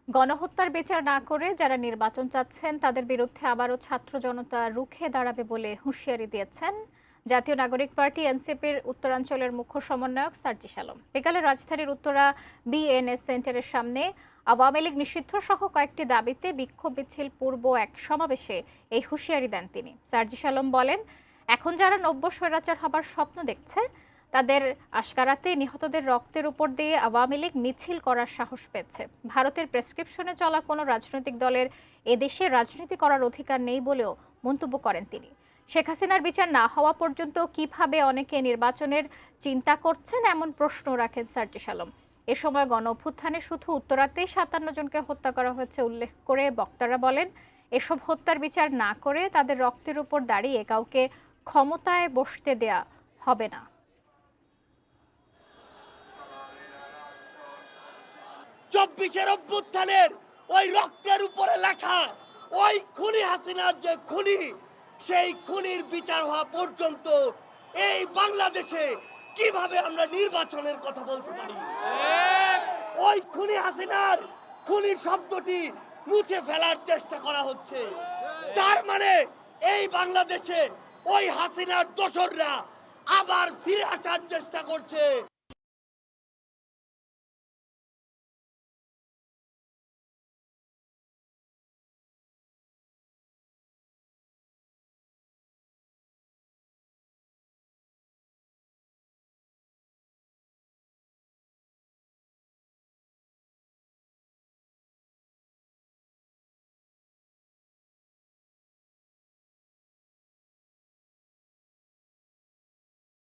গণহত্যার বিচার না করে যারা নির্বাচন চাচ্ছেন তাদের বিরুদ্ধে আবারও ছাত্র জনতা রুখে দাঁড়াবে বলে হুঁশিয়ারি দিয়েছেন জাতীয় নাগরিক পার্টি এনসিপির উত্তরাঞ্চলের মুখ্য সমন্বয়ক সার্জিস আলম। বিকালে রাজধানীর উত্তরা বিএনএস সেন্টারের সামনে আওয়ামী লীগ নিষিদ্ধ সহ কয়েকটি দাবিতে বিক্ষোভ মিছিল পূর্ব এক সমাবেশে এই হুঁশিয়ারি দেন তিনি। সার্জিস আলম বলেন, এখন যারা নব্য স্বৈরাচার হবার স্বপ্ন দেখছে তাদের আশকারাতে নিহতদের রক্তের উপর দিয়ে আওয়ামী লীগ মিছিল করার সাহস পেয়েছে। ভারতের প্রেসক্রিপশনে চলা কোনো রাজনৈতিক দলের এদেশে রাজনীতি করার অধিকার নেই বলেও মন্তব্য করেন তিনি। শেখ হাসিনার বিচার না হওয়া পর্যন্ত কিভাবে অনেকে নির্বাচনের চিন্তা করছেন এমন প্রশ্ন রাখেন সার্জিস আলম। এ সময় গণ অভ্যুত্থানে শুধু উত্তরাতেই ৫৭ জনকে হত্যা করা হয়েছে উল্লেখ করে বক্তারা বলেন, এসব হত্যার বিচার না করে তাদের রক্তের উপর দাঁড়িয়ে কাউকে ক্ষমতায় বসতে দেয়া হবে না। ২৪-এর অভ্যুত্থানের ওই রক্তের উপরে লেখা ওই খুনি হাসিনার যে খুনি, সেই খুনির বিচার হওয়া পর্যন্ত এই বাংলাদেশে কিভাবে আমরা নির্বাচনের কথা বলতে পারি? ওই খুনি হাসিনার খুনি শব্দটি মুছে ফেলার চেষ্টা করা হচ্ছে। তার মানে এই বাংলাদেশে ওই হাসিনার দোসররা আবার ফিরে আসার চেষ্টা করছে।